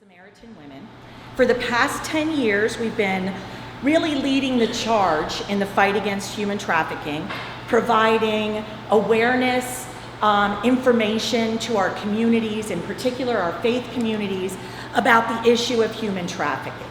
Samaritan women. For the past 10 years, we've been really leading the charge in the fight against human trafficking, providing awareness, information to our communities, in particular our faith communities, about the issue of human trafficking.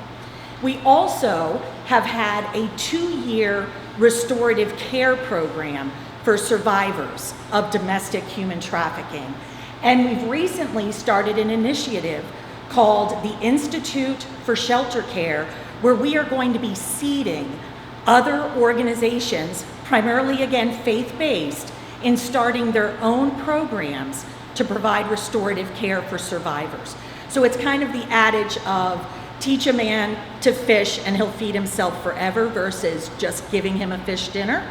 We also have had a 2-year restorative care program for survivors of domestic human trafficking. And we've recently started an initiative called the Institute for Shelter Care, where we are going to be seeding other organizations, primarily again faith-based, in starting their own programs to provide restorative care for survivors. So it's kind of the adage of teach a man to fish and he'll feed himself forever versus just giving him a fish dinner.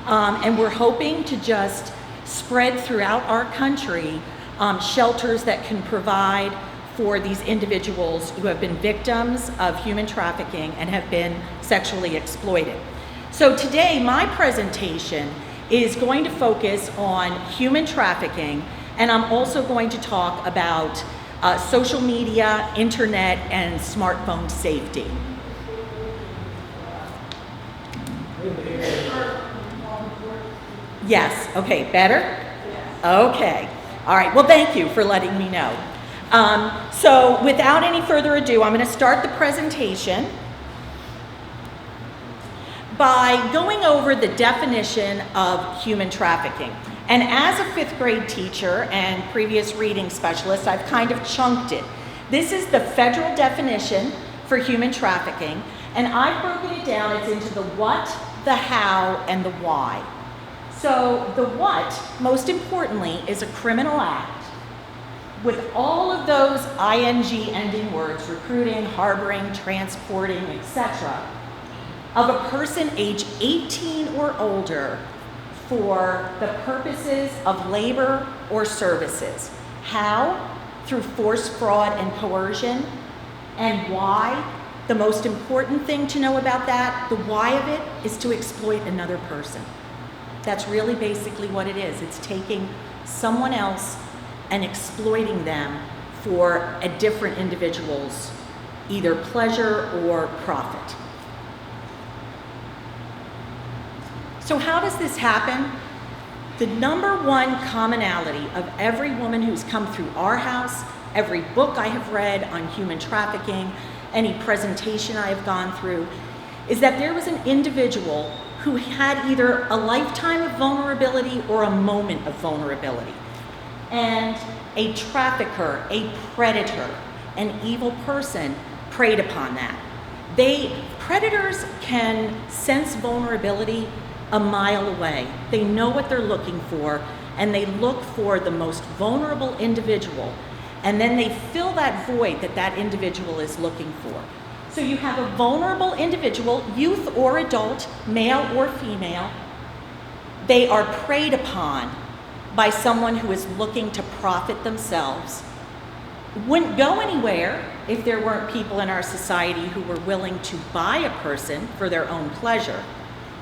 And we're hoping to just spread throughout our country shelters that can provide for these individuals who have been victims of human trafficking and have been sexually exploited. So today, my presentation is going to focus on human trafficking, and I'm also going to talk about social media, internet, and smartphone safety. Yes, okay, better? Okay, all right, well, thank you for letting me know. So without any further ado, I'm going to start the presentation by going over the definition of human trafficking. And as a 5th grade teacher and previous reading specialist, I've kind of chunked it. This is the federal definition for human trafficking, and I've broken it down. It's into the what, the how, and the why. So the what, most importantly, is a criminal act with all of those ing ending words, recruiting, harboring, transporting, etc., of a person age 18 or older for the purposes of labor or services. How? Through force, fraud, and coercion. And why? The most important thing to know about that, the why of it, is to exploit another person. That's really basically what it is. It's taking someone else and exploiting them for a different individual's either pleasure or profit. So how does this happen? The number one commonality of every woman who's come through our house, every book I have read on human trafficking, any presentation I have gone through, is that there was an individual who had either a lifetime of vulnerability or a moment of vulnerability. And a trafficker, a predator, an evil person preyed upon that. Predators can sense vulnerability a mile away. They know what they're looking for, and they look for the most vulnerable individual, and then they fill that void that that individual is looking for. So you have a vulnerable individual, youth or adult, male or female. They are preyed upon by someone who is looking to profit themselves. Wouldn't go anywhere if there weren't people in our society who were willing to buy a person for their own pleasure.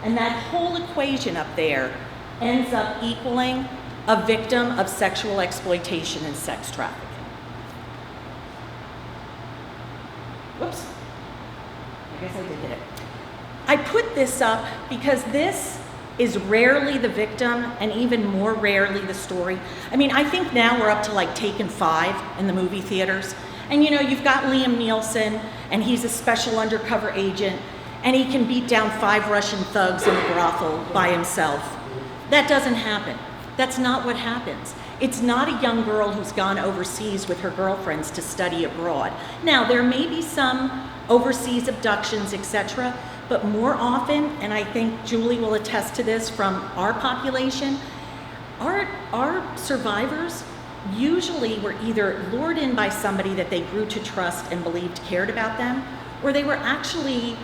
And that whole equation up there ends up equaling a victim of sexual exploitation and sex trafficking. Whoops, I guess I did hit it. I put this up because this is rarely the victim and even more rarely the story. I mean, I think now we're up to like Taken 5 in the movie theaters. And you know, you've got Liam Neeson, and he's a special undercover agent, and he can beat down 5 Russian thugs in a brothel by himself. That doesn't happen. That's not what happens. It's not a young girl who's gone overseas with her girlfriends to study abroad. Now, there may be some overseas abductions, etc., but more often, and I think Julie will attest to this from our population, our survivors usually were either lured in by somebody that they grew to trust and believed cared about them, or they were actually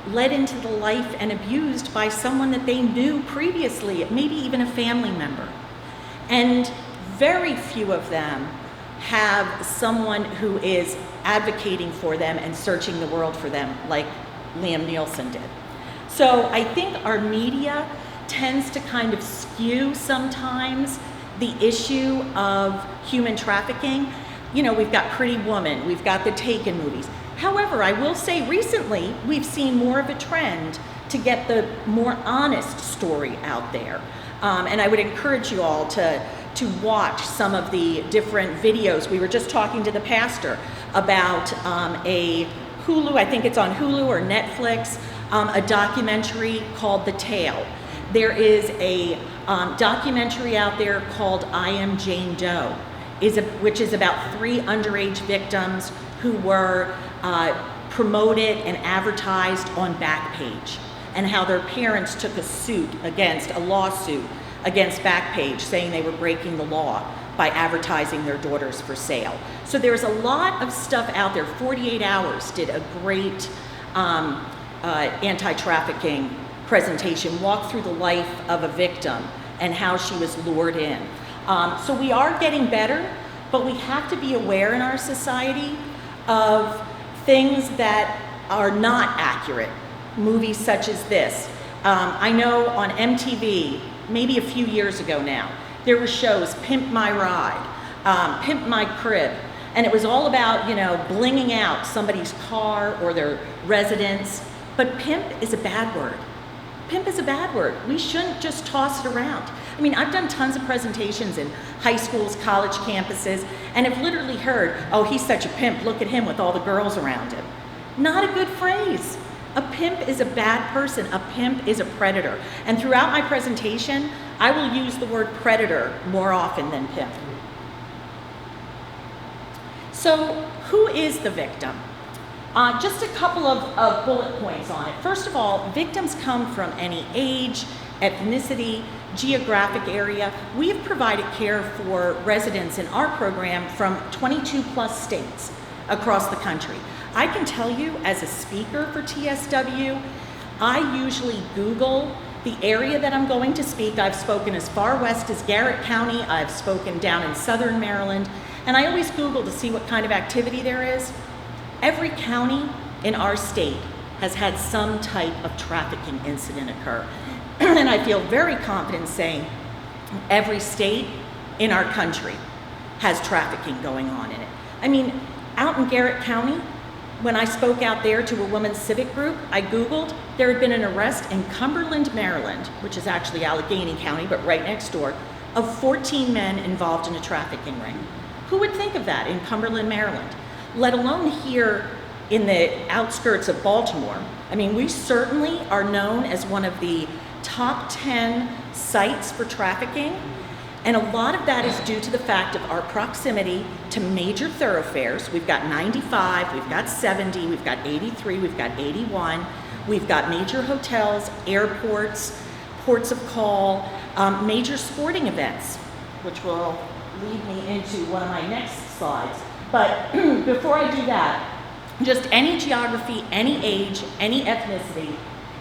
led into the life and abused by someone that they knew previously, maybe even a family member. And very few of them have someone who is advocating for them and searching the world for them like Liam Neeson did. So I think our media tends to kind of skew sometimes the issue of human trafficking You know, we've got Pretty Woman, we've got the Taken movies. However, I will say recently, we've seen more of a trend to get the more honest story out there. And I would encourage you all to watch some of the different videos. We were just talking to the pastor about a Hulu, I think it's on Hulu or Netflix, a documentary called The Tale. There is a documentary out there called I Am Jane Doe, which is about 3 underage victims who were promoted and advertised on Backpage, and how their parents took a lawsuit against Backpage, saying they were breaking the law by advertising their daughters for sale. So there's a lot of stuff out there. 48 Hours did a great anti-trafficking presentation, walk through the life of a victim and how she was lured in. So we are getting better, but we have to be aware in our society of things that are not accurate. Movies such as this. I know on MTV, maybe a few years ago now, there were shows, Pimp My Ride, Pimp My Crib, and it was all about, you know, blinging out somebody's car or their residence. But pimp is a bad word. Pimp is a bad word. We shouldn't just toss it around. I mean, I've done tons of presentations in high schools, college campuses, and have literally heard, oh, he's such a pimp, look at him with all the girls around him. Not a good phrase. A pimp is a bad person. A pimp is a predator. And throughout my presentation, I will use the word predator more often than pimp. So who is the victim? Just a couple of bullet points on it. First of all, victims come from any age, ethnicity, geographic area. We have provided care for residents in our program from 22 plus states across the country. I can tell you, as a speaker for TSW, I usually Google the area that I'm going to speak. I've spoken as far west as Garrett County. I've spoken down in southern Maryland. And I always Google to see what kind of activity there is. Every county in our state has had some type of trafficking incident occur. And I feel very confident saying every state in our country has trafficking going on in it. I mean, out in Garrett County, when I spoke out there to a women's civic group, I Googled, there had been an arrest in Cumberland, Maryland, which is actually Allegheny County, but right next door, of 14 men involved in a trafficking ring. Who would think of that in Cumberland, Maryland? Let alone here in the outskirts of Baltimore. I mean, we certainly are known as one of the top 10 sites for trafficking. And a lot of that is due to the fact of our proximity to major thoroughfares. We've got 95, we've got 70, we've got 83, we've got 81. We've got major hotels, airports, ports of call, major sporting events, which will lead me into one of my next slides. But before I do that, just any geography, any age, any ethnicity.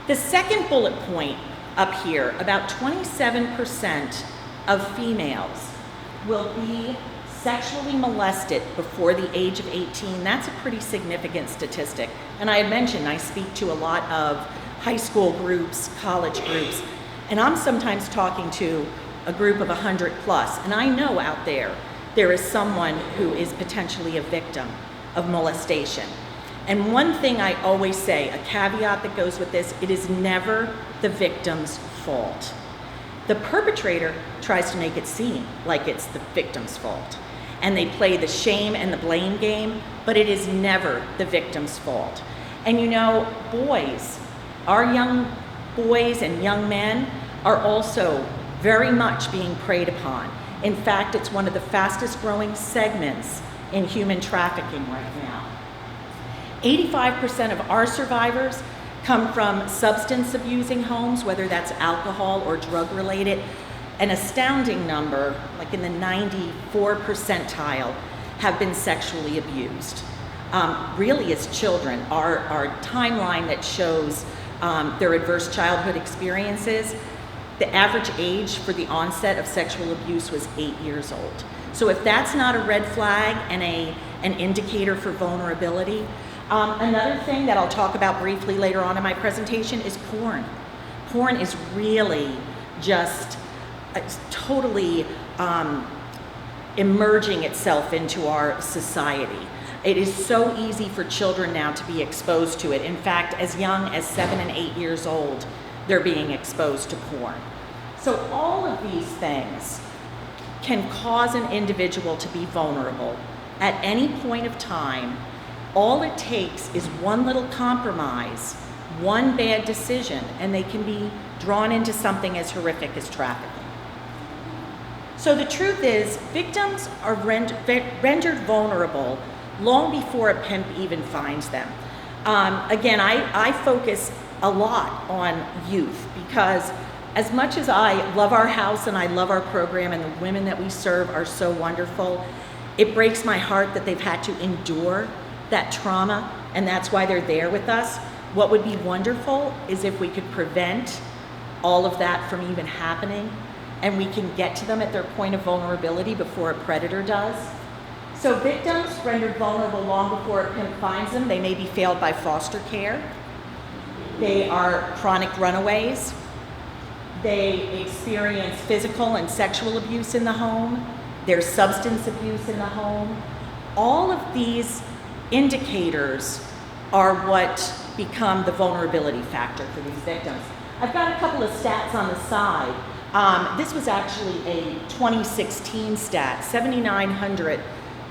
The second bullet point up here, about 27% of females will be sexually molested before the age of 18. That's a pretty significant statistic. And I had mentioned I speak to a lot of high school groups, college groups, and I'm sometimes talking to a group of 100 plus, and I know out there is someone who is potentially a victim of molestation. And one thing I always say, a caveat that goes with this, it is never the victim's fault. The perpetrator tries to make it seem like it's the victim's fault. And they play the shame and the blame game, but it is never the victim's fault. And you know, boys, our young boys and young men are also very much being preyed upon. In fact, it's one of the fastest growing segments in human trafficking right now. 85% of our survivors come from substance abusing homes, whether that's alcohol or drug related. An astounding number, like in the 94 percentile, have been sexually abused. Really as children, our timeline that shows their adverse childhood experiences, the average age for the onset of sexual abuse was 8 years old. So if that's not a red flag and an indicator for vulnerability. Another thing that I'll talk about briefly later on in my presentation is porn. Porn is really just totally emerging itself into our society. It is so easy for children now to be exposed to it. In fact, as young as 7 and 8 years old, they're being exposed to porn. So all of these things can cause an individual to be vulnerable at any point of time. All it takes is one little compromise, one bad decision, and they can be drawn into something as horrific as trafficking. So the truth is, victims are rendered vulnerable long before a pimp even finds them. Again, I focus a lot on youth because as much as I love our house and I love our program and the women that we serve are so wonderful, it breaks my heart that they've had to endure that trauma, and that's why they're there with us. What would be wonderful is if we could prevent all of that from even happening, and we can get to them at their point of vulnerability before a predator does. So victims rendered vulnerable long before a pimp finds them. They may be failed by foster care. They are chronic runaways. They experience physical and sexual abuse in the home. There's substance abuse in the home. All of these indicators are what become the vulnerability factor for these victims. I've got a couple of stats on the side. This was actually a 2016 stat. 7,900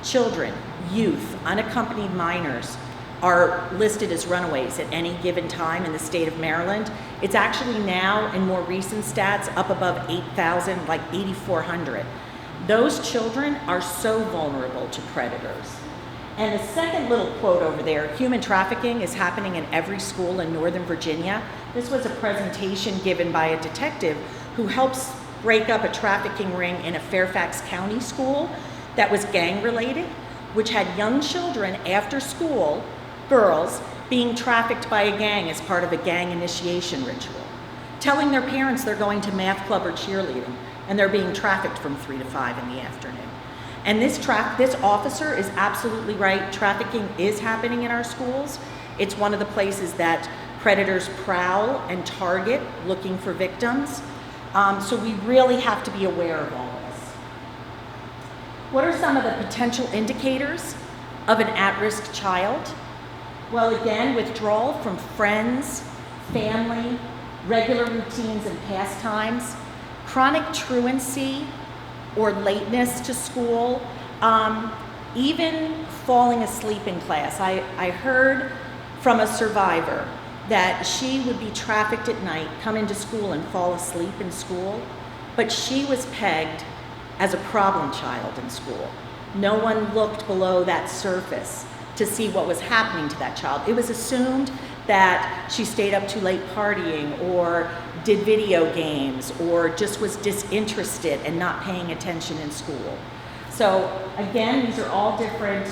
children, youth, unaccompanied minors are listed as runaways at any given time in the state of Maryland. It's actually now, in more recent stats, up above 8,000, like 8,400. Those children are so vulnerable to predators. And the second little quote over there, human trafficking is happening in every school in Northern Virginia. This was a presentation given by a detective who helps break up a trafficking ring in a Fairfax County school that was gang related, which had young children after school, girls, being trafficked by a gang as part of a gang initiation ritual, telling their parents they're going to math club or cheerleading, and they're being trafficked from 3 to 5 in the afternoon. And this officer is absolutely right. Trafficking is happening in our schools. It's one of the places that predators prowl and target looking for victims. So we really have to be aware of all this. What are some of the potential indicators of an at-risk child? Well, again, withdrawal from friends, family, regular routines and pastimes, chronic truancy or lateness to school, even falling asleep in class. I heard from a survivor that she would be trafficked at night, come into school and fall asleep in school, but she was pegged as a problem child in school. No one looked below that surface to see what was happening to that child. It was assumed that she stayed up too late partying or did video games or just was disinterested and not paying attention in school. So again, these are all different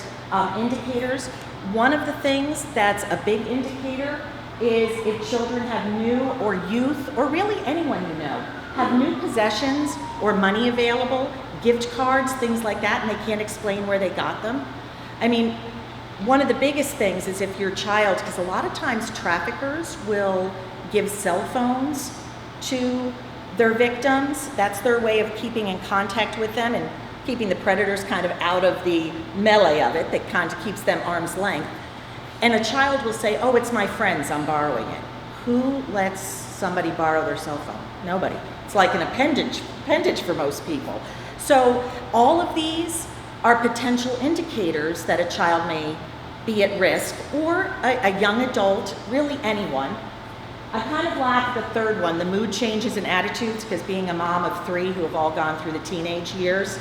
indicators. One of the things that's a big indicator is if children have new, or youth, or really anyone you know, have new possessions or money available, gift cards, things like that, and they can't explain where they got them. I mean, one of the biggest things is if your child, because a lot of times traffickers will give cell phones to their victims. That's their way of keeping in contact with them and keeping the predators kind of out of the melee of it that kind of keeps them arm's length. And a child will say, oh, it's my friend's, I'm borrowing it. Who lets somebody borrow their cell phone? Nobody. It's like an appendage for most people. So all of these are potential indicators that a child may be at risk, or a young adult, really anyone. I kind of laugh at the third one, the mood changes and attitudes, because being a mom of 3 who have all gone through the teenage years,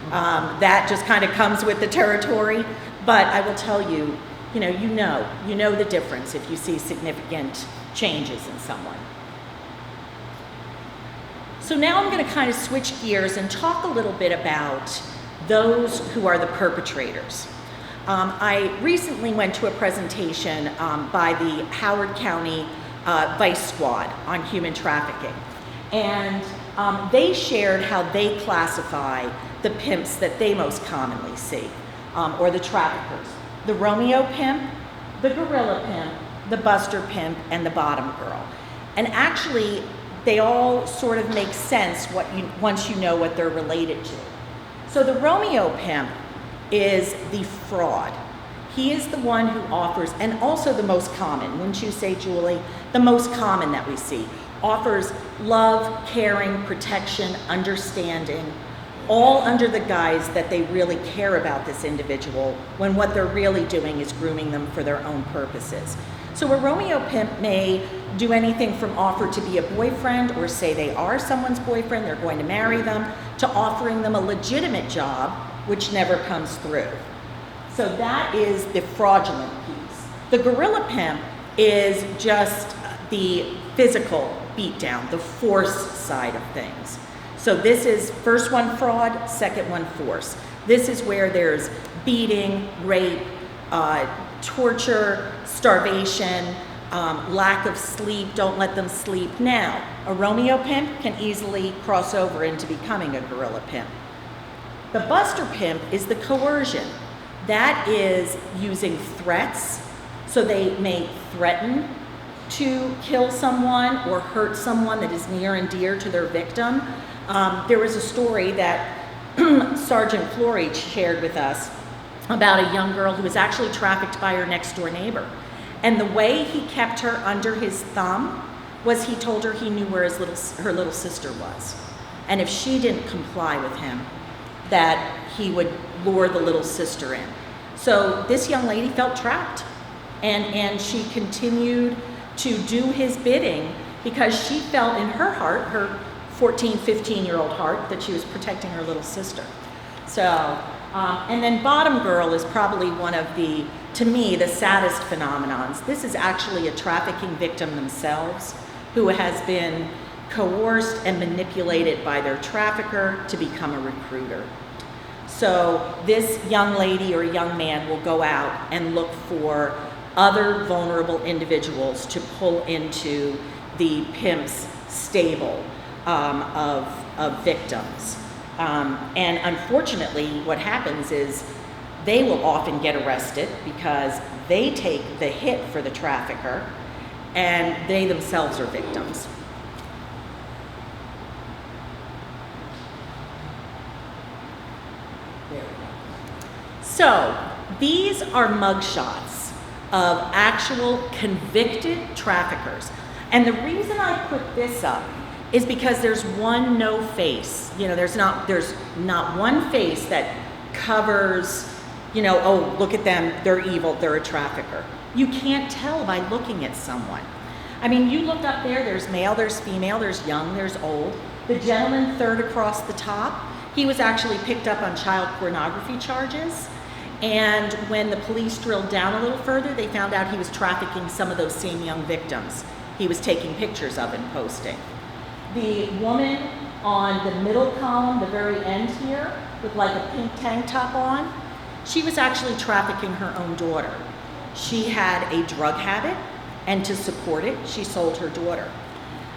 that just kind of comes with the territory. But I will tell you, you know the difference if you see significant changes in someone. So now I'm going to kind of switch gears and talk a little bit about those who are the perpetrators. I recently went to a presentation by the Howard County Vice Squad on human trafficking, and they shared how they classify the pimps that they most commonly see, or the traffickers. The Romeo pimp, the gorilla pimp, the buster pimp, and the bottom girl. And actually, they all sort of make sense once you know what they're related to. So the Romeo pimp is the fraud. He is the one who offers, and also the most common, wouldn't you say, Julie? The most common that we see. Offers love, caring, protection, understanding, all under the guise that they really care about this individual, when what they're really doing is grooming them for their own purposes. So a Romeo pimp may do anything from offer to be a boyfriend, or say they are someone's boyfriend, they're going to marry them, to offering them a legitimate job, which never comes through. So that is the fraudulent piece. The gorilla pimp is just the physical beatdown, the force side of things. So this is first one fraud, second one force. This is where there's beating, rape, torture, starvation, lack of sleep, don't let them sleep. Now, a Romeo pimp can easily cross over into becoming a gorilla pimp. The buster pimp is the coercion. That is using threats, so they may threaten to kill someone or hurt someone that is near and dear to their victim. There was a story that Sergeant Flory shared with us about a young girl who was actually trafficked by her next door neighbor. And the way he kept her under his thumb was he told her he knew where her little sister was. And if she didn't comply with him, that he would lure the little sister in. So this young lady felt trapped, and she continued to do his bidding because she felt in her heart, her 14, 15-year-old heart, that she was protecting her little sister. So, and then bottom girl is probably one of the, to me, the saddest phenomenons. This is actually a trafficking victim themselves who has been coerced and manipulated by their trafficker to become a recruiter. So this young lady or young man will go out and look for other vulnerable individuals to pull into the pimp's stable of victims. And unfortunately, what happens is they will often get arrested because they take the hit for the trafficker, and they themselves are victims. There we go. So these are mugshots of actual convicted traffickers. And the reason I put this up is because there's one no face. You know, there's not one face that covers, you know, oh, look at them, they're evil, they're a trafficker. You can't tell by looking at someone. I mean, you look up there, there's male, there's female, there's young, there's old. The gentleman third across the top, he was actually picked up on child pornography charges. And when the police drilled down a little further, they found out he was trafficking some of those same young victims. He was taking pictures of and posting. The woman on the middle column, the very end here, with like a pink tank top on, she was actually trafficking her own daughter. She had a drug habit, and to support it, she sold her daughter.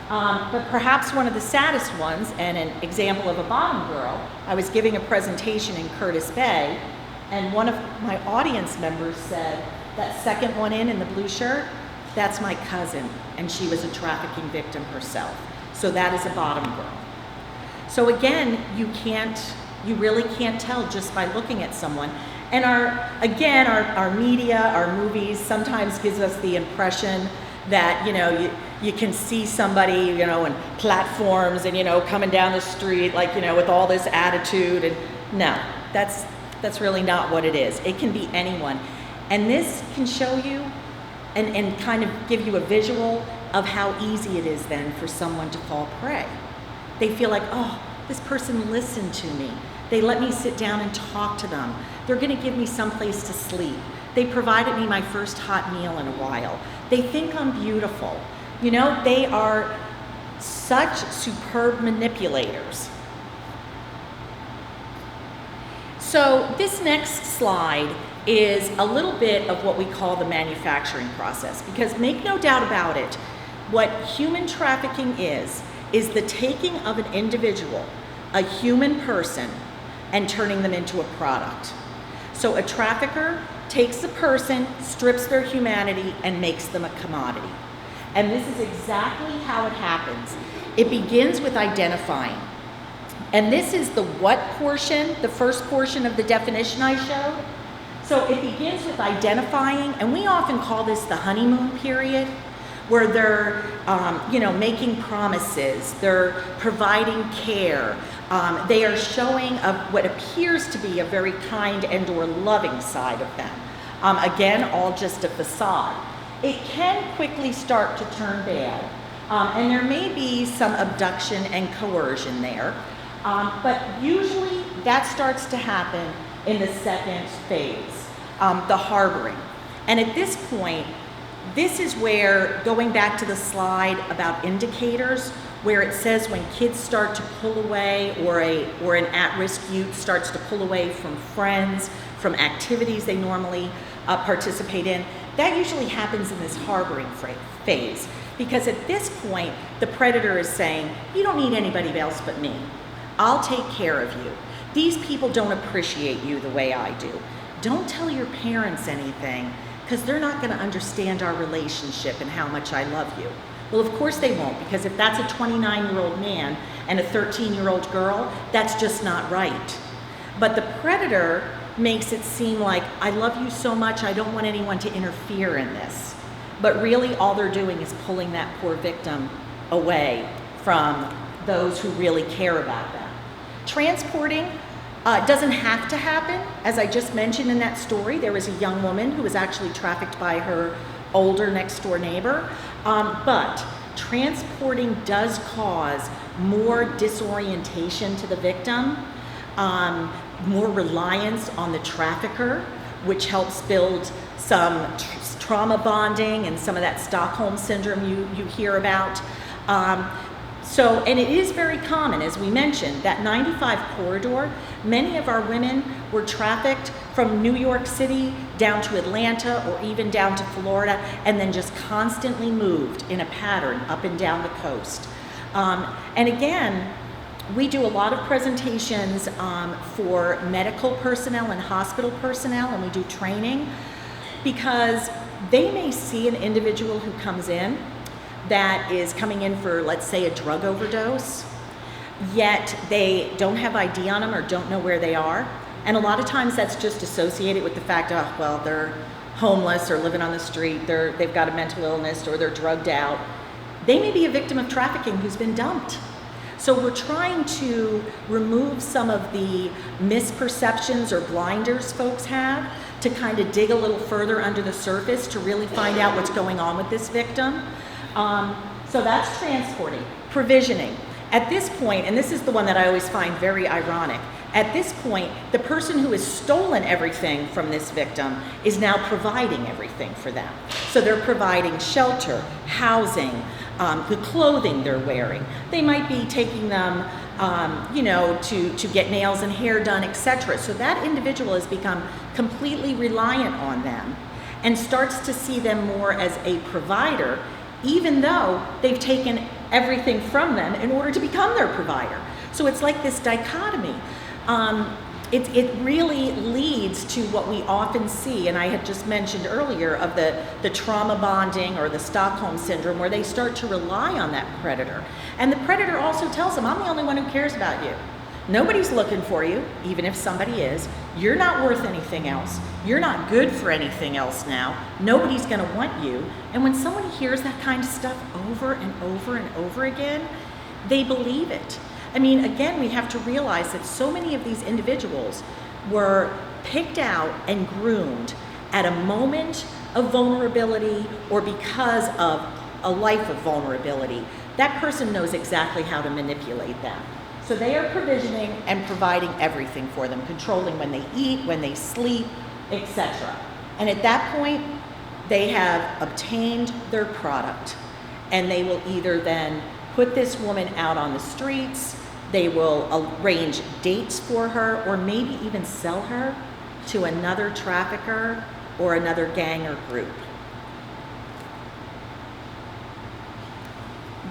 But perhaps one of the saddest ones, and an example of a bottom girl, I was giving a presentation in Curtis Bay, and one of my audience members said, that second one in the blue shirt, that's my cousin, and she was a trafficking victim herself. So that is a bottom girl. So again, you really can't tell just by looking at someone. And our media, our movies sometimes gives us the impression that, you know, you can see somebody, you know, in platforms and, you know, coming down the street, like, you know, with all this attitude. And no, that's really not what it is. It can be anyone. And this can show you and kind of give you a visual of how easy it is then for someone to fall prey. They feel like, oh, this person listened to me. They let me sit down and talk to them. They're gonna give me someplace to sleep. They provided me my first hot meal in a while. They think I'm beautiful. You know, they are such superb manipulators. So this next slide is a little bit of what we call the manufacturing process, because make no doubt about it, what human trafficking is the taking of an individual, a human person, and turning them into a product. So a trafficker takes a person, strips their humanity, and makes them a commodity. And this is exactly how it happens. It begins with identifying. And this is the what portion, the first portion of the definition I showed. So it begins with identifying, and we often call this the honeymoon period, where they're, making promises, they're providing care, they are showing what appears to be a very kind and or loving side of them. Again, all just a facade. It can quickly start to turn bad, and there may be some abduction and coercion there, but usually that starts to happen in the second phase, the harboring. And at this point, this is where, going back to the slide about indicators, where it says when kids start to pull away, or an at-risk youth starts to pull away from friends, from activities they normally participate in, that usually happens in this harboring phase. Because at this point, the predator is saying, you don't need anybody else but me. I'll take care of you. These people don't appreciate you the way I do. Don't tell your parents anything, because they're not going to understand our relationship and how much I love you. Well, of course they won't, because if that's a 29-year-old man and a 13-year-old girl, that's just not right. But the predator makes it seem like, I love you so much, I don't want anyone to interfere in this. But really all they're doing is pulling that poor victim away from those who really care about them. Transporting doesn't have to happen. As I just mentioned in that story, there was a young woman who was actually trafficked by her older next door neighbor. But transporting does cause more disorientation to the victim, more reliance on the trafficker, which helps build some trauma bonding and some of that Stockholm syndrome you hear about. And it is very common, as we mentioned, that 95 corridor, many of our women were trafficked from New York City down to Atlanta or even down to Florida, and then just constantly moved in a pattern up and down the coast. And again, we do a lot of presentations for medical personnel and hospital personnel, and we do training, because they may see an individual who comes in that is coming in for, let's say, a drug overdose, yet they don't have ID on them or don't know where they are. And a lot of times that's just associated with the fact, they're homeless or living on the street, they've got a mental illness, or they're drugged out. They may be a victim of trafficking who's been dumped. So we're trying to remove some of the misperceptions or blinders folks have to kind of dig a little further under the surface to really find out what's going on with this victim. So that's transporting. Provisioning. At this point, and this is the one that I always find very ironic, at this point, the person who has stolen everything from this victim is now providing everything for them. So they're providing shelter, housing, the clothing they're wearing. They might be taking them, to get nails and hair done, etc. So that individual has become completely reliant on them and starts to see them more as a provider, even though they've taken everything from them in order to become their provider. So it's like this dichotomy. It really leads to what we often see, and I had just mentioned earlier, of the trauma bonding or the Stockholm syndrome, where they start to rely on that predator. And the predator also tells them, I'm the only one who cares about you. Nobody's looking for you, even if somebody is. You're not worth anything else. You're not good for anything else now. Nobody's gonna want you. And when someone hears that kind of stuff over and over and over again, they believe it. I mean, again, we have to realize that so many of these individuals were picked out and groomed at a moment of vulnerability or because of a life of vulnerability. That person knows exactly how to manipulate them. So they are provisioning and providing everything for them, controlling when they eat, when they sleep, etc. And at that point, they have obtained their product, and they will either then put this woman out on the streets, they will arrange dates for her, or maybe even sell her to another trafficker or another gang or group.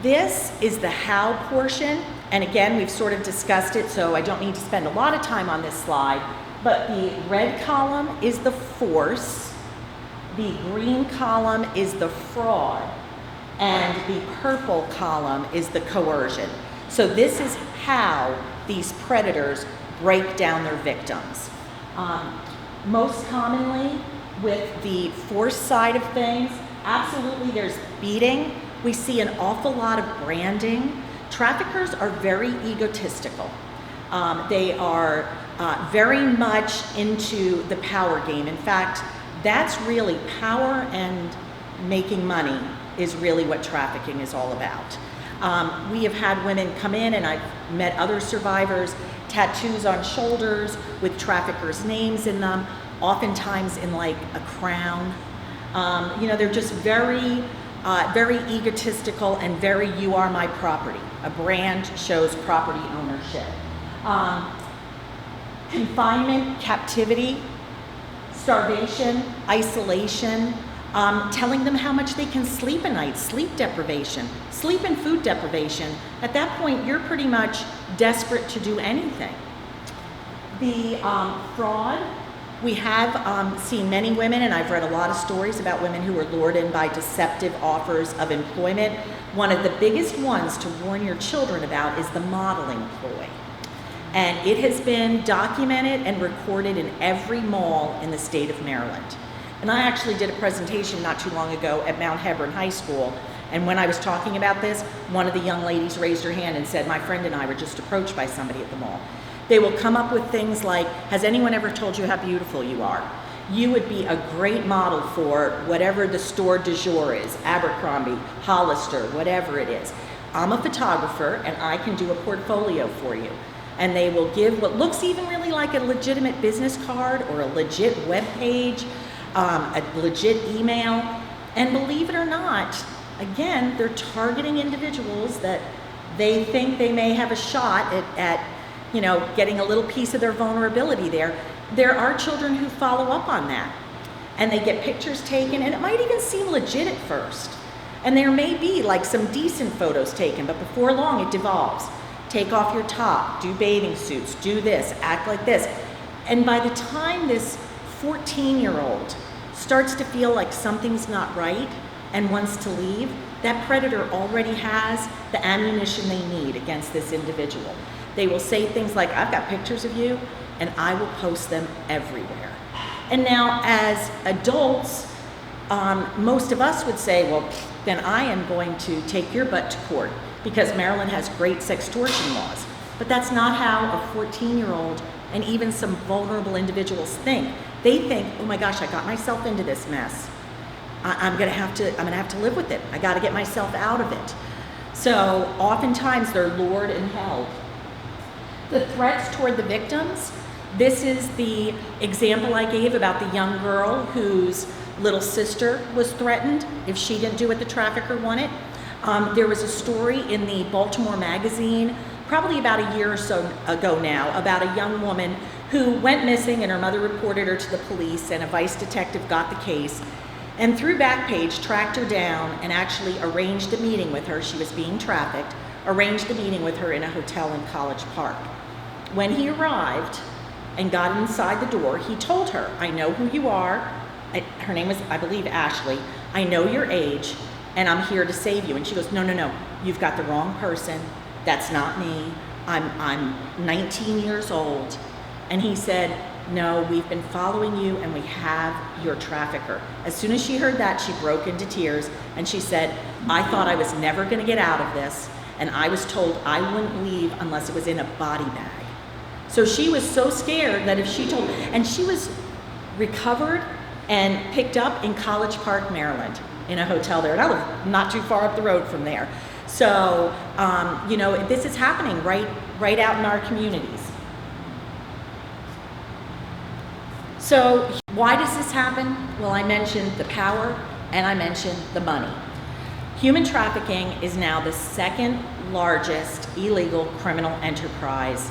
This is the how portion, and again, we've sort of discussed it, so I don't need to spend a lot of time on this slide, but the red column is the force, the green column is the fraud, and the purple column is the coercion. So this is how these predators break down their victims. Most commonly, with the force side of things, absolutely there's beating. We see an awful lot of branding. Traffickers are very egotistical. They are very much into the power game. In fact, that's really power and making money is really what trafficking is all about. We have had women come in, and I've met other survivors, tattoos on shoulders with traffickers' names in them, oftentimes in like a crown. They're just very egotistical and very "you are my property." A brand shows property ownership. Confinement, captivity, starvation, isolation, telling them how much they can sleep a night, sleep deprivation, sleep and food deprivation. At that point, you're pretty much desperate to do anything. The fraud, we have seen many women, and I've read a lot of stories about women who were lured in by deceptive offers of employment. One of the biggest ones to warn your children about is the modeling ploy. And it has been documented and recorded in every mall in the state of Maryland. And I actually did a presentation not too long ago at Mount Hebron High School. And when I was talking about this, one of the young ladies raised her hand and said, "My friend and I were just approached by somebody at the mall." They will come up with things like, "Has anyone ever told you how beautiful you are? You would be a great model for whatever the store du jour is, Abercrombie, Hollister, whatever it is. I'm a photographer and I can do a portfolio for you." And they will give what looks even really like a legitimate business card or a legit web page, a legit email. And believe it or not, again, they're targeting individuals that they think they may have a shot at getting a little piece of their vulnerability there. There are children who follow up on that, and they get pictures taken, and it might even seem legit at first. And there may be like some decent photos taken, but before long it devolves. Take off your top, do bathing suits, do this, act like this. And by the time this 14-year-old starts to feel like something's not right and wants to leave, that predator already has the ammunition they need against this individual. They will say things like, "I've got pictures of you and I will post them everywhere." And now as adults, most of us would say, "Well, then I am going to take your butt to court," because Maryland has great sextortion laws. But that's not how a 14-year-old and even some vulnerable individuals think. They think, "Oh my gosh, I got myself into this mess. I'm gonna have to live with it. I gotta get myself out of it." So oftentimes they're lured and held. The threats toward the victims, this is the example I gave about the young girl whose little sister was threatened if she didn't do what the trafficker wanted. There was a story in the Baltimore Magazine, probably about a year or so ago now, about a young woman who went missing, and her mother reported her to the police, and a vice detective got the case and through Backpage tracked her down and actually arranged a meeting with her. She was being trafficked, arranged a meeting with her in a hotel in College Park. When he arrived and got inside the door, he told her, "I know who you are." Her name was, I believe, Ashley. "I know your age, and I'm here to save you." And she goes, no, you've got the wrong person. That's not me. I'm 19 years old. And he said, "No, we've been following you and we have your trafficker." As soon as she heard that, she broke into tears and she said, "I thought I was never gonna get out of this, and I was told I wouldn't leave unless it was in a body bag." So she was so scared that if she told, and she was recovered and picked up in College Park, Maryland, in a hotel there. And I live not too far up the road from there. So, this is happening right out in our communities. So why does this happen? Well, I mentioned the power and I mentioned the money. Human trafficking is now the second largest illegal criminal enterprise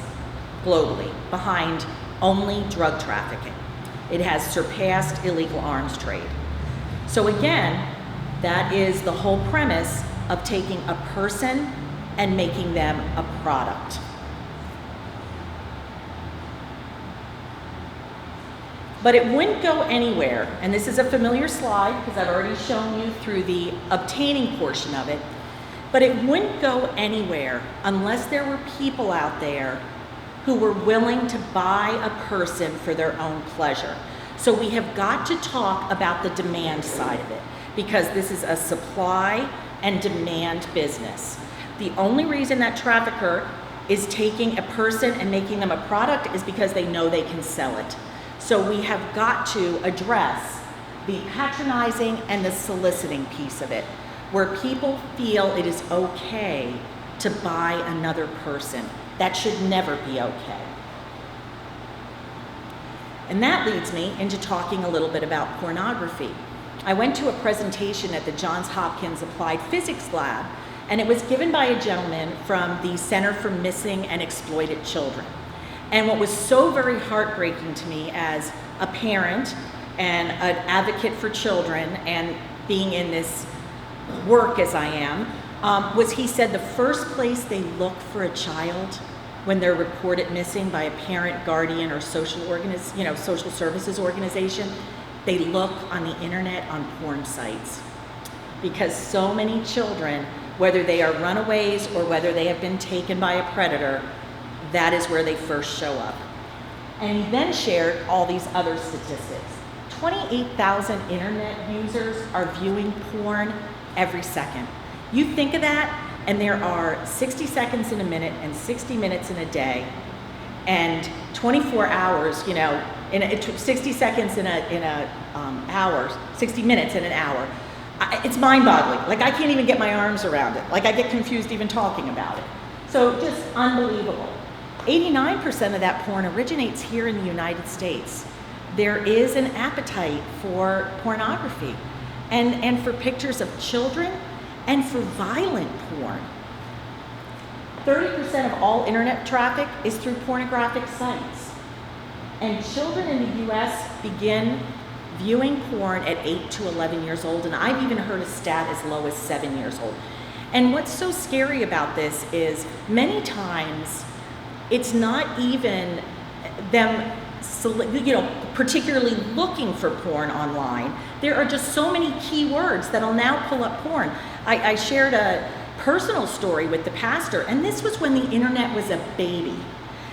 globally, behind only drug trafficking. It has surpassed illegal arms trade. So again, that is the whole premise of taking a person and making them a product. But it wouldn't go anywhere, and this is a familiar slide because I've already shown you through the obtaining portion of it, but it wouldn't go anywhere unless there were people out there who were willing to buy a person for their own pleasure. So we have got to talk about the demand side of it, because this is a supply and demand business. The only reason that trafficker is taking a person and making them a product is because they know they can sell it. So we have got to address the patronizing and the soliciting piece of it, where people feel it is okay to buy another person. That should never be okay. And that leads me into talking a little bit about pornography. I went to a presentation at the Johns Hopkins Applied Physics Lab, and it was given by a gentleman from the Center for Missing and Exploited Children. And what was so very heartbreaking to me as a parent and an advocate for children, and being in this work as I am, was he said the first place they look for a child when they're reported missing by a parent, guardian, or social services organization, they look on the internet on porn sites. Because so many children, whether they are runaways or whether they have been taken by a predator, that is where they first show up. And he then shared all these other statistics. 28,000 internet users are viewing porn every second. You think of that, and there are 60 seconds in a minute and 60 minutes in a day, and 24 hours, in 60 seconds in a hour, 60 minutes in an hour. It's mind-boggling. Like, I can't even get my arms around it. Like, I get confused even talking about it. So just unbelievable. 89% of that porn originates here in the United States. There is an appetite for pornography and for pictures of children and for violent porn. 30% of all internet traffic is through pornographic sites. And children in the US begin viewing porn at 8 to 11 years old, and I've even heard a stat as low as 7 years old. And what's so scary about this is many times it's not even them particularly looking for porn online. There are just so many keywords that'll now pull up porn. I shared a personal story with the pastor, and this was when the internet was a baby.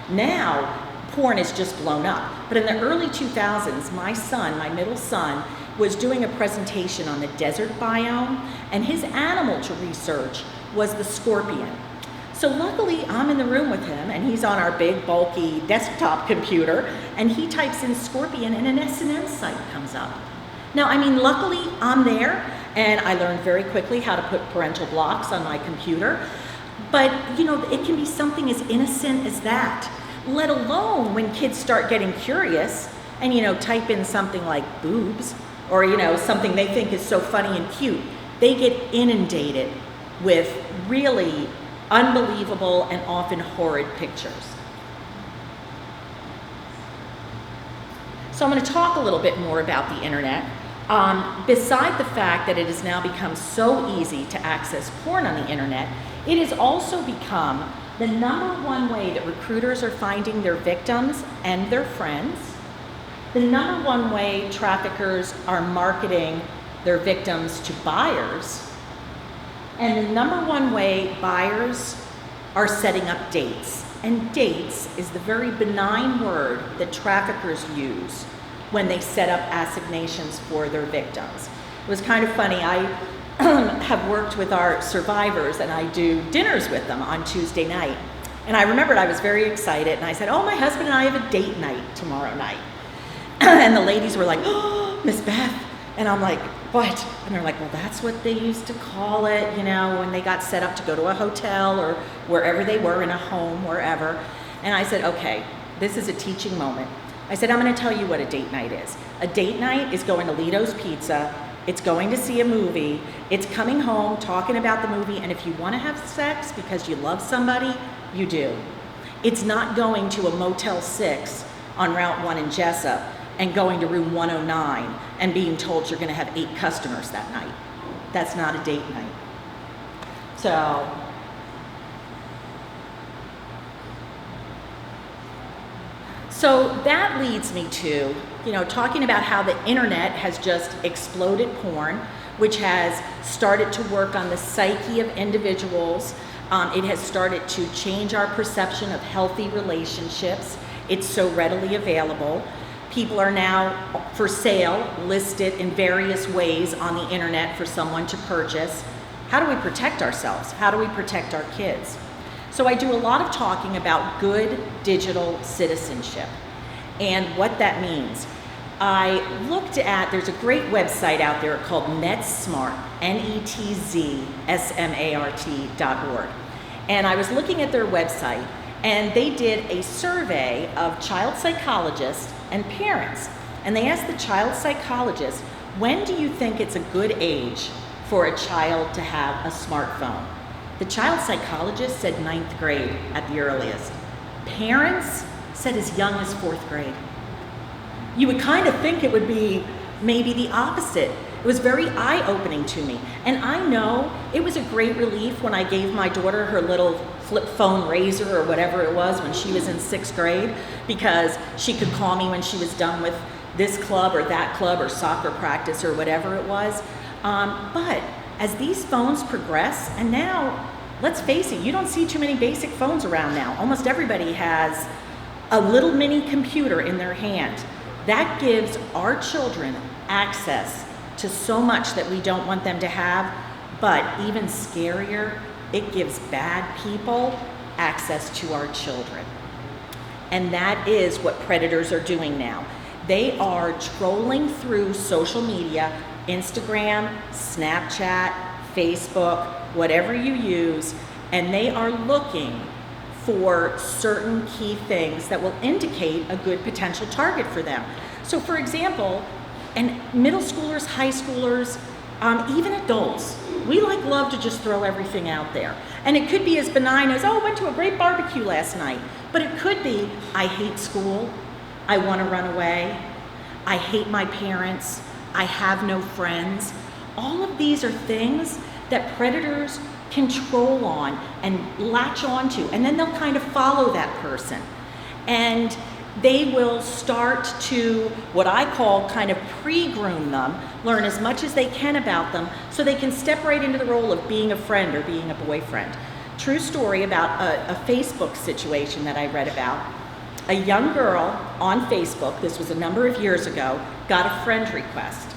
Now, porn is just blown up. But in the early 2000s, my middle son, was doing a presentation on the desert biome, and his animal to research was the scorpion. So luckily, I'm in the room with him, and he's on our big, bulky desktop computer, and he types in scorpion, and an S&M site comes up. Now, luckily, I'm there, and I learned very quickly how to put parental blocks on my computer, but, it can be something as innocent as that, let alone when kids start getting curious and, type in something like boobs, or, something they think is so funny and cute. They get inundated with really unbelievable and often horrid pictures. So I'm going to talk a little bit more about the internet. Beside the fact that it has now become so easy to access porn on the internet, it has also become the #1 way that recruiters are finding their victims and their friends, the #1 way traffickers are marketing their victims to buyers, and the #1 way buyers are setting up dates. And dates is the very benign word that traffickers use when they set up assignations for their victims. It was kind of funny. I have worked with our survivors, and I do dinners with them on Tuesday night. And I remembered I was very excited, and I said, "Oh, my husband and I have a date night tomorrow night." And the ladies were like, "Oh, Miss Beth." And I'm like, "What?" And they're like, "Well, that's what they used to call it, when they got set up to go to a hotel or wherever they were, in a home, wherever." And I said, "Okay, this is a teaching moment." I said, "I'm going to tell you what a date night is. A date night is going to Lito's Pizza. It's going to see a movie. It's coming home, talking about the movie, and if you want to have sex because you love somebody, you do. It's not going to a Motel 6 on Route 1 in Jessup and going to room 109 and being told you're going to have 8 customers that night. That's not a date night." So that leads me to, talking about how the internet has just exploded porn, which has started to work on the psyche of individuals, It has started to change our perception of healthy relationships. It's so readily available. People are now for sale, listed in various ways on the internet for someone to purchase. How do we protect ourselves? How do we protect our kids? So I do a lot of talking about good digital citizenship and what that means. I looked at, there's a great website out there called NetSmart, NETZSMART.org. And I was looking at their website, and they did a survey of child psychologists and parents. And they asked the child psychologist, when do you think it's a good age for a child to have a smartphone? The child psychologist said 9th grade at the earliest. Parents said as young as 4th grade. You would kind of think it would be maybe the opposite. It was very eye-opening to me. And I know it was a great relief when I gave my daughter her little flip phone Razor or whatever it was when she was in 6th grade, because she could call me when she was done with this club or that club or soccer practice or whatever it was. But as these phones progress, and now, let's face it, you don't see too many basic phones around now. Almost everybody has a little mini computer in their hand. That gives our children access to so much that we don't want them to have, but even scarier, it gives bad people access to our children. And that is what predators are doing now. They are trolling through social media, Instagram, Snapchat, Facebook, whatever you use, and they are looking for certain key things that will indicate a good potential target for them. So for example, and middle schoolers, high schoolers, even adults, we love to just throw everything out there. And it could be as benign as, oh, I went to a great barbecue last night. But it could be, I hate school, I want to run away, I hate my parents, I have no friends. All of these are things that predators control on and latch onto, and then they'll kind of follow that person. And they will start to, what I call, kind of pre-groom them, learn as much as they can about them so they can step right into the role of being a friend or being a boyfriend. True story about a Facebook situation that I read about. A young girl on Facebook, this was a number of years ago, got a friend request.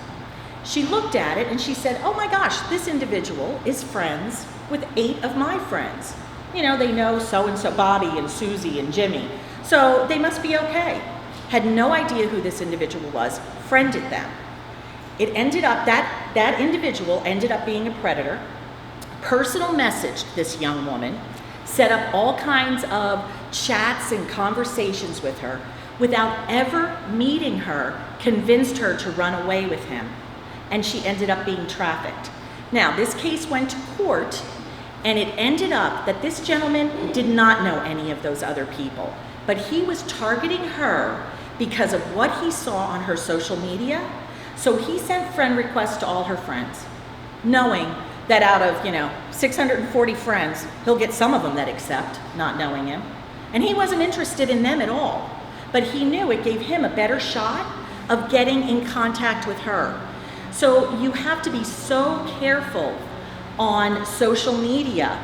She looked at it and she said, oh my gosh, this individual is friends with 8 of my friends. You know, they know so-and-so, Bobby and Susie and Jimmy. So they must be okay. Had no idea who this individual was, friended them. It ended up, that individual ended up being a predator, personal messaged this young woman, set up all kinds of chats and conversations with her, without ever meeting her, convinced her to run away with him. And she ended up being trafficked. Now, this case went to court, and it ended up that this gentleman did not know any of those other people, but he was targeting her because of what he saw on her social media. So he sent friend requests to all her friends, knowing that out of, 640 friends, he'll get some of them that accept, not knowing him. And he wasn't interested in them at all, but he knew it gave him a better shot of getting in contact with her. So you have to be so careful on social media.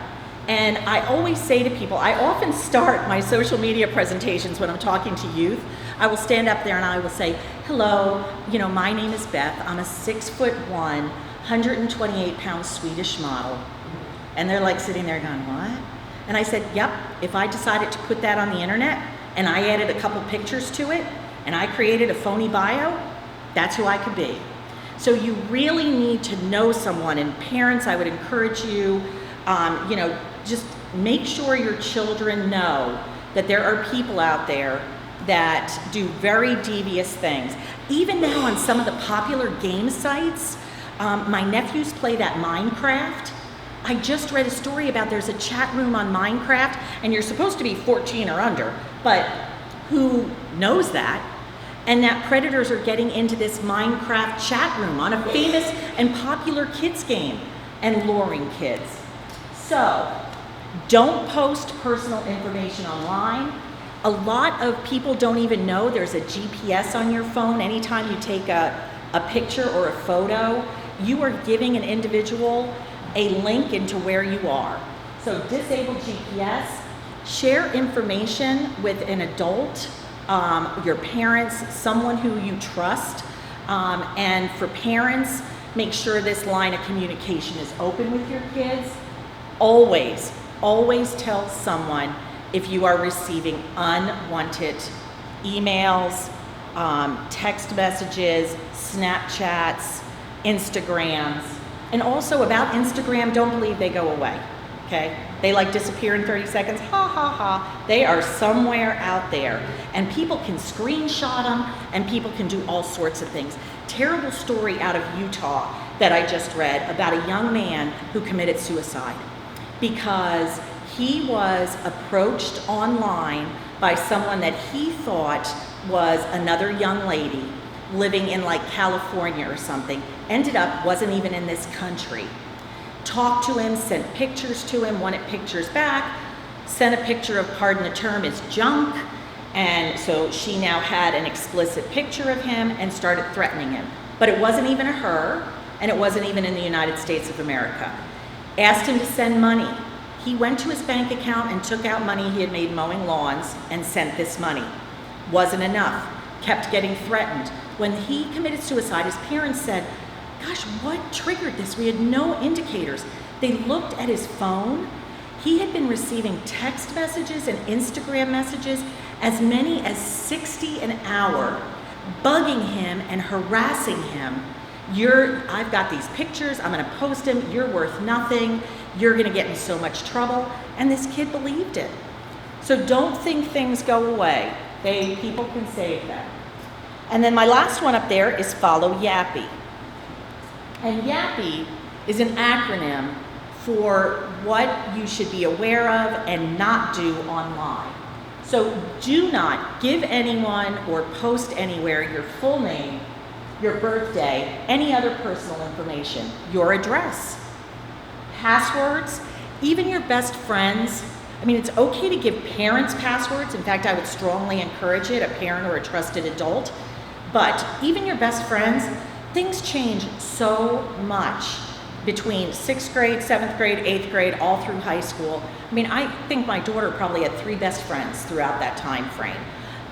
And I always say to people, I often start my social media presentations when I'm talking to youth. I will stand up there and I will say, hello, my name is Beth. I'm a 6'1", 128-pound Swedish model. And they're like sitting there going, what? And I said, yep, if I decided to put that on the internet and I added a couple pictures to it and I created a phony bio, that's who I could be. So you really need to know someone, and parents, I would encourage you, just make sure your children know that there are people out there that do very devious things. Even now on some of the popular game sites, my nephews play that Minecraft. I just read a story about there's a chat room on Minecraft, and you're supposed to be 14 or under, but who knows that? And that predators are getting into this Minecraft chat room on a famous and popular kids game and luring kids. So, don't post personal information online. A lot of people don't even know there's a GPS on your phone. Anytime you take a picture or a photo, you are giving an individual a link into where you are. So disable GPS, share information with an adult, your parents, someone who you trust, and for parents, make sure this line of communication is open with your kids. Always, always tell someone if you are receiving unwanted emails, text messages, Snapchats, Instagrams. And also about Instagram, don't believe they go away, okay? They like disappear in 30 seconds, ha ha ha. They are somewhere out there. And people can screenshot them and people can do all sorts of things. Terrible story out of Utah that I just read about a young man who committed suicide because he was approached online by someone that he thought was another young lady living in like California or something, ended up wasn't even in this country. Talked to him, sent pictures to him, wanted pictures back, sent a picture of, pardon the term, is junk, and so she now had an explicit picture of him and started threatening him. But it wasn't even a her, and it wasn't even in the United States of America. Asked him to send money. He went to his bank account and took out money he had made mowing lawns and sent this money. Wasn't enough, kept getting threatened. When he committed suicide, his parents said, gosh, what triggered this? We had no indicators. They looked at his phone. He had been receiving text messages and Instagram messages, as many as 60 an hour, bugging him and harassing him. I've got these pictures, I'm gonna post them, you're worth nothing, you're gonna get in so much trouble. And this kid believed it. So don't think things go away. People can save them. And then my last one up there is follow YAPI. And YAPI is an acronym for what you should be aware of and not do online. So do not give anyone or post anywhere your full name, your birthday, any other personal information, your address, passwords, even your best friends. I mean, it's okay to give parents passwords. In fact, I would strongly encourage it, a parent or a trusted adult. But even your best friends, things change so much between 6th grade, 7th grade, 8th grade, all through high school. I mean, I think my daughter probably had 3 best friends throughout that time frame.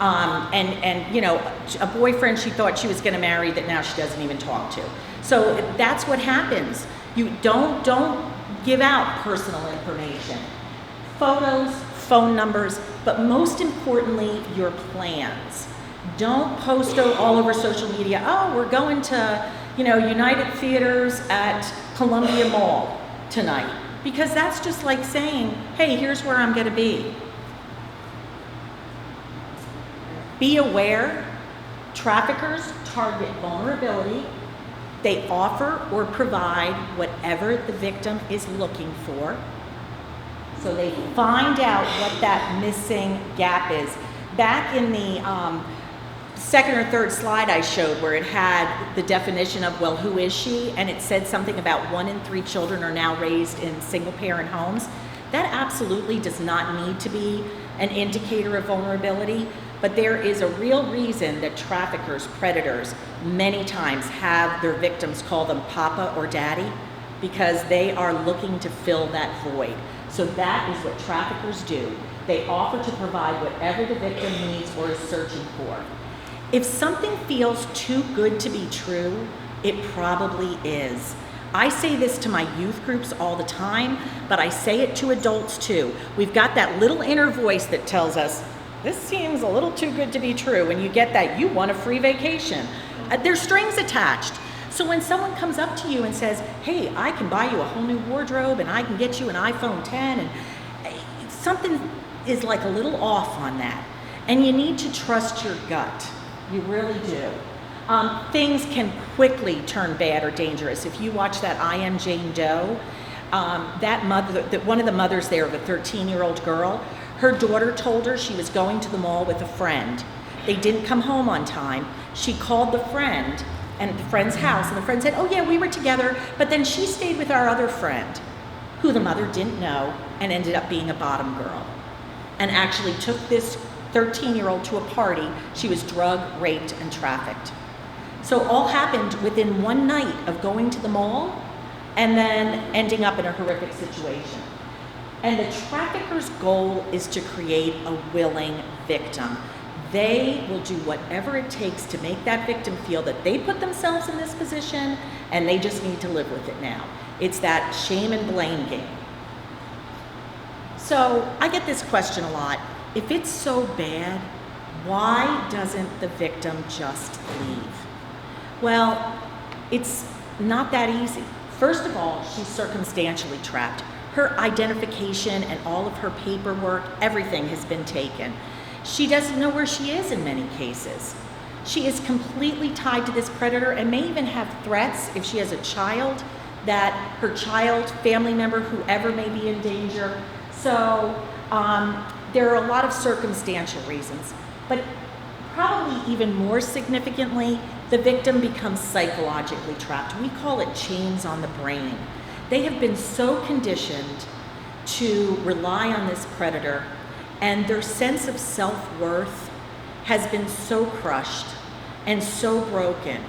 And you know, a boyfriend she thought she was gonna marry that now she doesn't even talk to. So that's what happens. You don't give out personal information. Photos, phone numbers, but most importantly, your plans. Don't post all over social media, oh, we're going to, you know, United Theaters at Columbia Mall tonight. Because that's just like saying, hey, here's where I'm gonna be. Be aware, traffickers target vulnerability. They offer or provide whatever the victim is looking for. So they find out what that missing gap is. Back in the second or third slide I showed where it had the definition of, well, who is she? And it said something about 1 in 3 children are now raised in single parent homes. That absolutely does not need to be an indicator of vulnerability, but there is a real reason that traffickers, predators, many times have their victims call them Papa or Daddy, because they are looking to fill that void. So that is what traffickers do. They offer to provide whatever the victim needs or is searching for. If something feels too good to be true, it probably is. I say this to my youth groups all the time, but I say it to adults too. We've got that little inner voice that tells us, this seems a little too good to be true. When you get that, you want a free vacation. There's strings attached. So when someone comes up to you and says, hey, I can buy you a whole new wardrobe and I can get you an iPhone 10, and something is like a little off on that. And you need to trust your gut. You really do. Things can quickly turn bad or dangerous. If you watch that I Am Jane Doe, one of the mothers there of a 13-year-old girl, her daughter told her she was going to the mall with a friend. They didn't come home on time. She called the friend and the friend's house, and the friend said, oh yeah, we were together, but then she stayed with our other friend, who the mother didn't know and ended up being a bottom girl, and actually took this 13-year-old to a party. She was drugged, raped, and trafficked. So all happened within one night of going to the mall and then ending up in a horrific situation. And the trafficker's goal is to create a willing victim. They will do whatever it takes to make that victim feel that they put themselves in this position and they just need to live with it now. It's that shame and blame game. So I get this question a lot. If it's so bad, why doesn't the victim just leave? Well, it's not that easy. First of all, she's circumstantially trapped. Her identification and all of her paperwork, everything has been taken. She doesn't know where she is in many cases. She is completely tied to this predator and may even have threats if she has a child, that her child, family member, whoever may be in danger. So there are a lot of circumstantial reasons, but probably even more significantly, the victim becomes psychologically trapped. We call it chains on the brain. They have been so conditioned to rely on this predator, and their sense of self-worth has been so crushed and so broken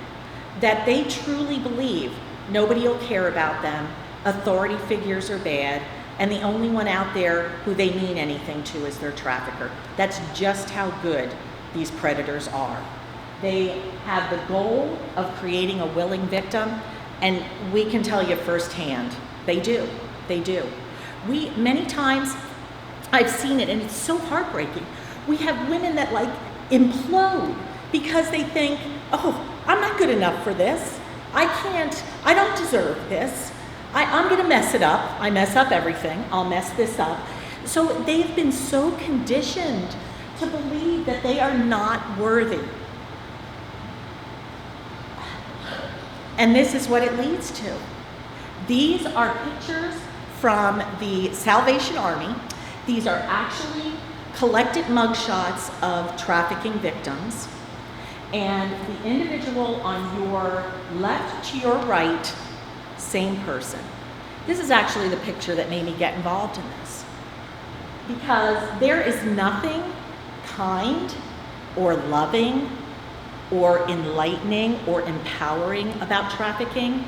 that they truly believe nobody will care about them, authority figures are bad, and the only one out there who they mean anything to is their trafficker. That's just how good these predators are. They have the goal of creating a willing victim, and we can tell you firsthand, they do. Many times, I've seen it, and it's so heartbreaking. We have women that like implode because they think, oh, I'm not good enough for this. I don't deserve this. I'm gonna mess it up. I mess up everything. I'll mess this up. So they've been so conditioned to believe that they are not worthy. And this is what it leads to. These are pictures from the Salvation Army. These are actually collected mugshots of trafficking victims. And the individual on your left to your right, same person. This is actually the picture that made me get involved in this, because there is nothing kind or loving or enlightening or empowering about trafficking.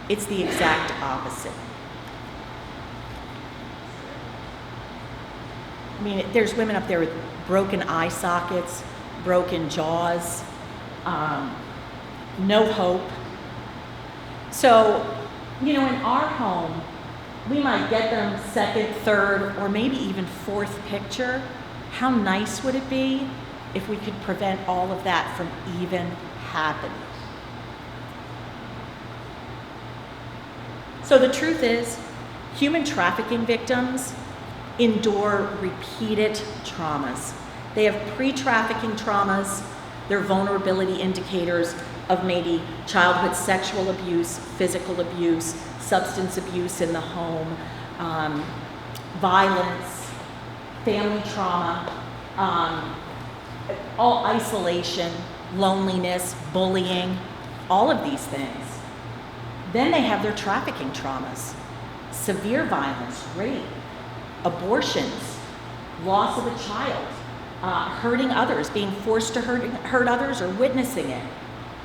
It's the exact opposite. I mean, there's women up there with broken eye sockets, broken jaws, no hope. So, in our home, we might get them second, third, or maybe even fourth picture. How nice would it be if we could prevent all of that from even happening? So the truth is, human trafficking victims endure repeated traumas. They have pre-trafficking traumas. They're vulnerability indicators of maybe childhood sexual abuse, physical abuse, substance abuse in the home, violence, family trauma, all isolation, loneliness, bullying, all of these things. Then they have their trafficking traumas, severe violence, rape, abortions, loss of a child, hurting others, being forced to hurt others or witnessing it.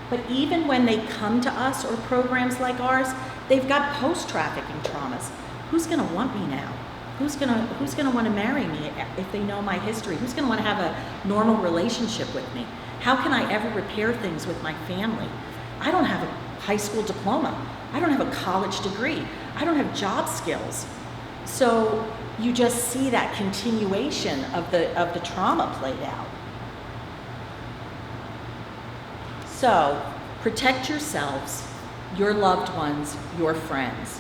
But even when they come to us or programs like ours, they've got post-trafficking traumas. Who's gonna want me now? Who's gonna wanna marry me if they know my history? Who's gonna wanna have a normal relationship with me? How can I ever repair things with my family? I don't have a high school diploma. I don't have a college degree. I don't have job skills. So you just see that continuation of the trauma played out. So protect yourselves, your loved ones, your friends.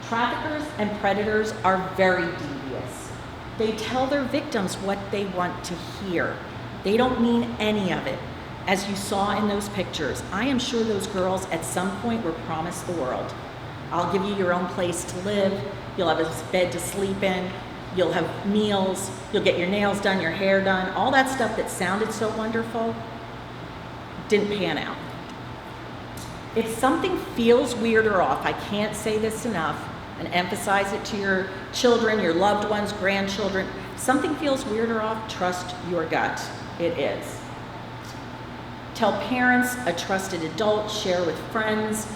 Traffickers and predators are very devious. They tell their victims what they want to hear. They don't mean any of it. As you saw in those pictures, I am sure those girls at some point were promised the world. I'll give you your own place to live. You'll have a bed to sleep in. You'll have meals. You'll get your nails done, your hair done. All that stuff that sounded so wonderful didn't pan out. If something feels weird or off, I can't say this enough and emphasize it to your children, your loved ones, grandchildren. If something feels weird or off, trust your gut. It is. Tell parents, a trusted adult, share with friends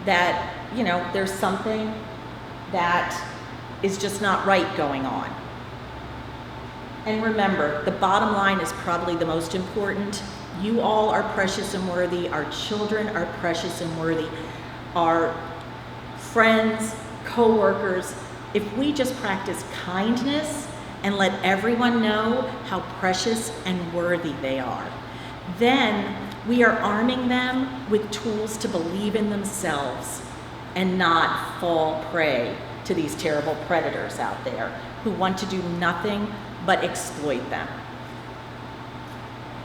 that, there's something that is just not right going on. And remember, the bottom line is probably the most important. You all are precious and worthy. Our children are precious and worthy. Our friends, co-workers, if we just practice kindness and let everyone know how precious and worthy they are, then we are arming them with tools to believe in themselves and not fall prey to these terrible predators out there who want to do nothing but exploit them.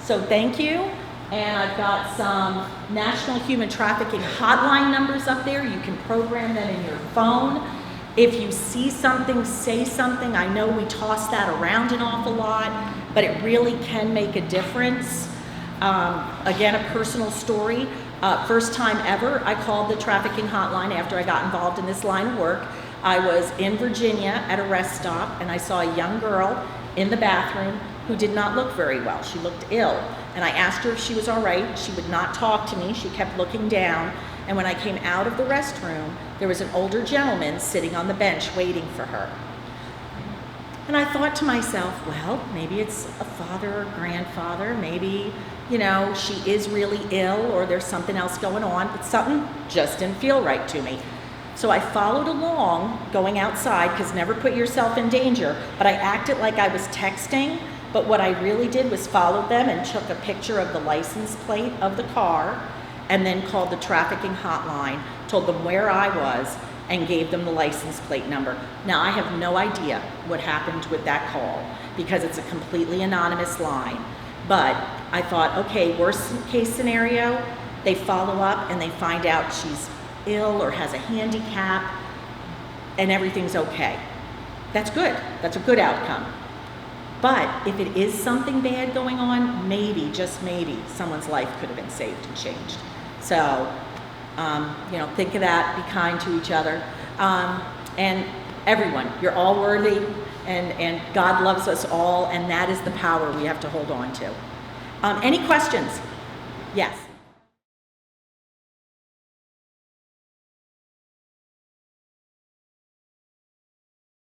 So thank you, and I've got some National Human Trafficking hotline numbers up there. You can program them in your phone. If you see something, say something. I know we toss that around an awful lot, but it really can make a difference. Again, a personal story. First time ever, I called the trafficking hotline after I got involved in this line of work. I was in Virginia at a rest stop, and I saw a young girl in the bathroom who did not look very well. She looked ill, and I asked her if she was all right. She would not talk to me. She kept looking down, and when I came out of the restroom, there was an older gentleman sitting on the bench waiting for her. And I thought to myself, well, maybe it's a father or grandfather, maybe, you know, she is really ill or there's something else going on, but something just didn't feel right to me. So I followed along, going outside, because never put yourself in danger, but I acted like I was texting, but what I really did was followed them and took a picture of the license plate of the car, and then called the trafficking hotline, told them where I was, and gave them the license plate number. Now, I have no idea what happened with that call, because it's a completely anonymous line, but I thought, okay, worst case scenario, they follow up and they find out she's ill or has a handicap and everything's okay. That's good. That's a good outcome. But if it is something bad going on, maybe, just maybe, someone's life could have been saved and changed. So, you know, think of that, be kind to each other. And everyone, you're all worthy, and God loves us all, and that is the power we have to hold on to. Any questions? Yes.